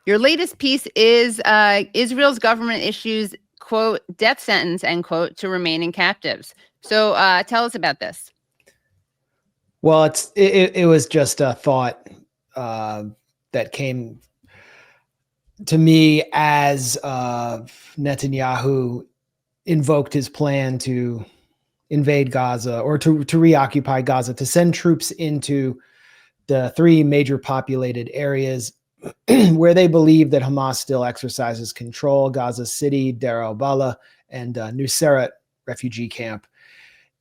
Your latest piece is Israel's government issues, quote, death sentence, end quote, to remaining captives. So tell us about this. Well, it was just a thought that came to me as Netanyahu invoked his plan to invade Gaza, or to reoccupy Gaza, to send troops into the three major populated areas where they believe that Hamas still exercises control: Gaza City, Deir al-Balah, and Nuseirat refugee camp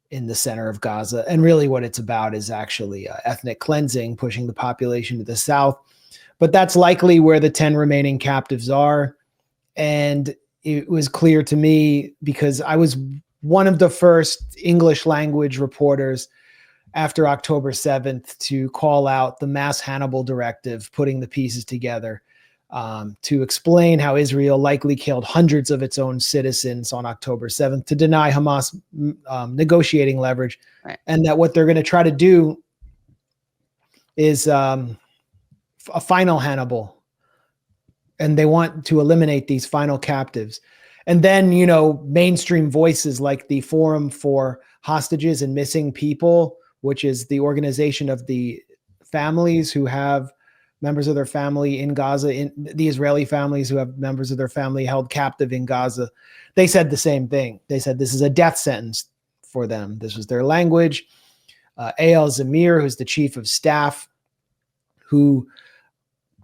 in the center of Gaza. And really what it's about is actually ethnic cleansing, pushing the population to the south. But that's likely where the 10 remaining captives are. And it was clear to me, because I was one of the first English language reporters after October 7th to call out the mass Hannibal Directive, putting the pieces together to explain how Israel likely killed hundreds of its own citizens on October 7th to deny Hamas negotiating leverage. Right. And that what they're going to try to do is a final Hannibal. And they want to eliminate these final captives. And then, you know, mainstream voices like the Forum for Hostages and Missing People, which is the organization of the families who have members of their family in Gaza, in the Israeli families who have members of their family held captive in Gaza. They said the same thing. They said this is a death sentence for them. This was their language. Eyal Zamir, who's the chief of staff, who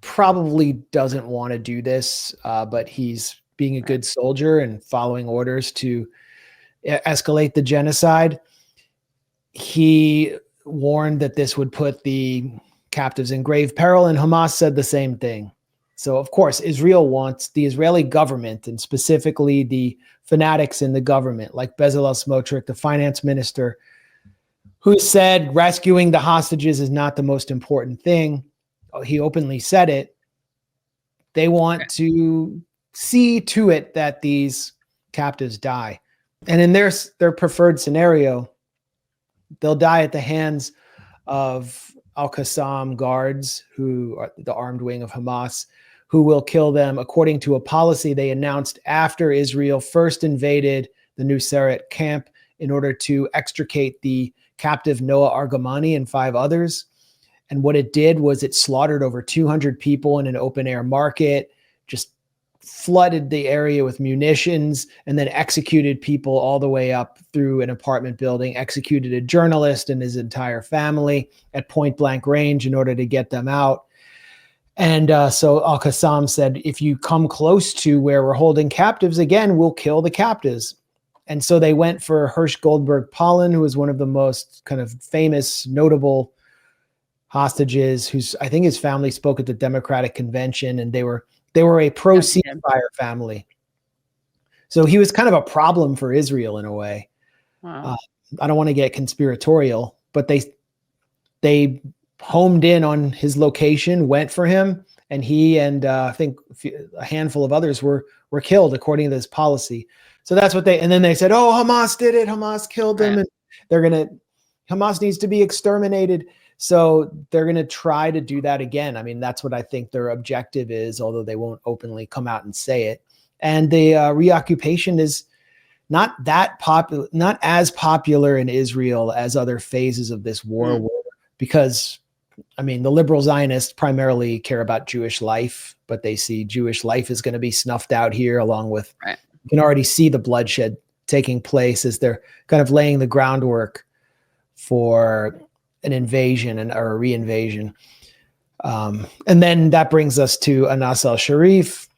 probably doesn't want to do this, but he's being a good soldier and following orders to escalate the genocide. He warned that this would put the captives in grave peril, and Hamas said the same thing. So, of course, Israel wants the Israeli government, and specifically the fanatics in the government, like Bezalel Smotrich, the finance minister, who said rescuing the hostages is not the most important thing. He openly said it. They want to see to it that these captives die. And in their preferred scenario, they'll die at the hands of al-Qassam guards, who are the armed wing of Hamas, who will kill them according to a policy they announced after Israel first invaded the Nuseirat camp in order to extricate the captive Noah Argamani and 5 others. And what it did was it slaughtered over 200 people in an open air market, just flooded the area with munitions, and then executed people all the way up through an apartment building, executed a journalist and his entire family at point blank range in order to get them out. And so al-Qassam said, if you come close to where we're holding captives again, we'll kill the captives. And so they went for Hirsch Goldberg Pollen, who was one of the most kind of famous, notable hostages, who's, I think his family spoke at the Democratic Convention, and they were a pro-ceasefire family. So he was kind of a problem for Israel in a way. Wow. I don't want to get conspiratorial, but they homed in on his location, went for him, and he and I think a handful of others were killed according to this policy. So that's what and then they said, oh, Hamas did it. Hamas killed them. And Hamas needs to be exterminated. So they're going to try to do that again. I mean, that's what I think their objective is, although they won't openly come out and say it. And the reoccupation is not as popular in Israel as other phases of this war, because, I mean, the liberal Zionists primarily care about Jewish life, but they see Jewish life is going to be snuffed out here, along with, you can already see the bloodshed taking place as they're kind of laying the groundwork for an invasion or a reinvasion. And then that brings us to Anas al-Sharif,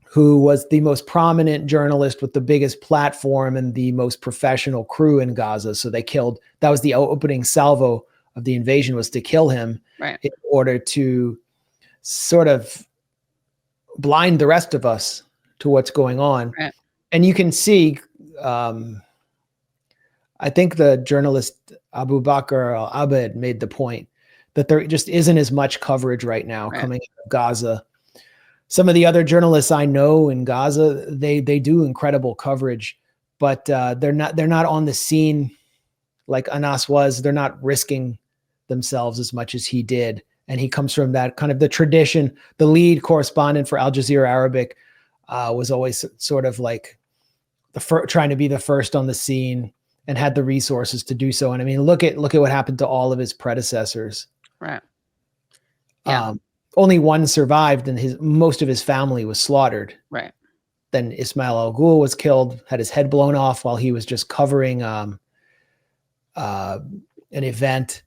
who was the most prominent journalist with the biggest platform and the most professional crew in Gaza. So that was the opening salvo of the invasion, was to kill him in order to sort of blind the rest of us to what's going on. And you can see, I think the journalist Abu Bakr al-Abed made the point that there just isn't as much coverage right now coming out of Gaza. Some of the other journalists I know in Gaza, they do incredible coverage, but they're not on the scene like Anas was. They're not risking themselves as much as he did. And he comes from that kind of the tradition. The lead correspondent for Al Jazeera Arabic was always sort of like trying to be the first on the scene and had the resources to do so. And I mean, look at what happened to all of his predecessors. Right. Yeah. Only one survived, and most of his family was slaughtered. Right. Then Ismail al-Ghul was killed, had his head blown off while he was just covering an event.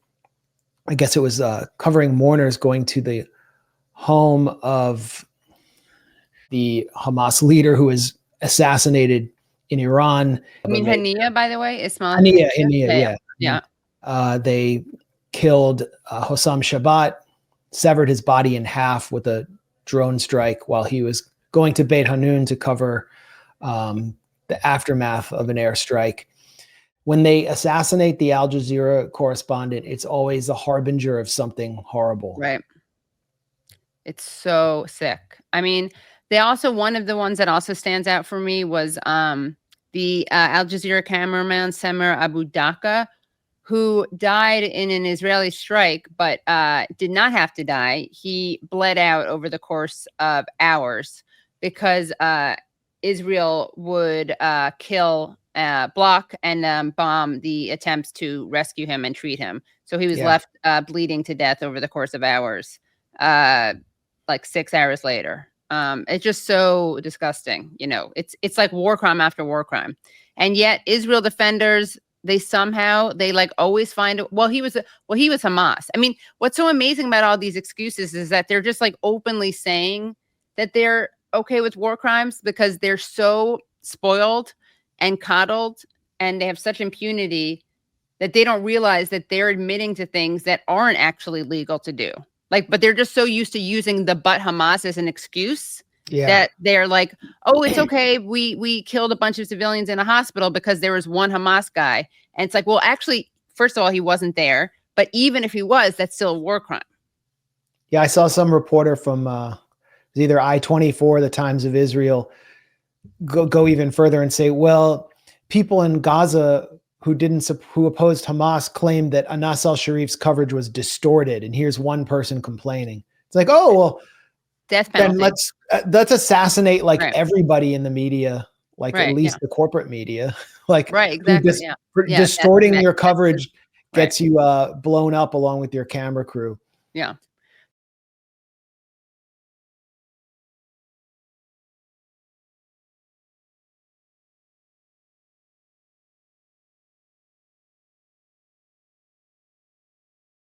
I guess it was covering mourners going to the home of the Hamas leader who was assassinated in Iran. I mean, Hania, by the way, Ismail. Hania, yeah. They killed Hossam Shabbat, severed his body in half with a drone strike while he was going to Beit Hanun to cover the aftermath of an airstrike. When they assassinate the Al Jazeera correspondent, it's always a harbinger of something horrible. Right. It's so sick. I mean, one of the ones that also stands out for me was the Al Jazeera cameraman Samer Abu Daqqa, who died in an Israeli strike, but did not have to die. He bled out over the course of hours because Israel would block and bomb the attempts to rescue him and treat him. So he was left bleeding to death over the course of hours, like 6 hours later. It's just so disgusting. You know, it's like war crime after war crime. And yet Israel defenders, they like always find it. He was Hamas. I mean, what's so amazing about all these excuses is that they're just like openly saying that they're okay with war crimes because they're so spoiled and coddled, and they have such impunity that they don't realize that they're admitting to things that aren't actually legal to do. Like, but they're just so used to using the "but Hamas" as an excuse that they're like, oh, it's okay. We killed a bunch of civilians in a hospital because there was one Hamas guy. And it's like, well, actually, first of all, he wasn't there. But even if he was, that's still a war crime. Yeah, I saw some reporter from either I-24, the Times of Israel, go even further and say, well, people in Gaza who opposed Hamas claimed that Anas al-Sharif's coverage was distorted, and here's one person complaining. It's like, oh, well, death penalty. Then let's assassinate everybody in the media, at least the corporate media, exactly. Distorting your coverage gets you blown up along with your camera crew. Yeah.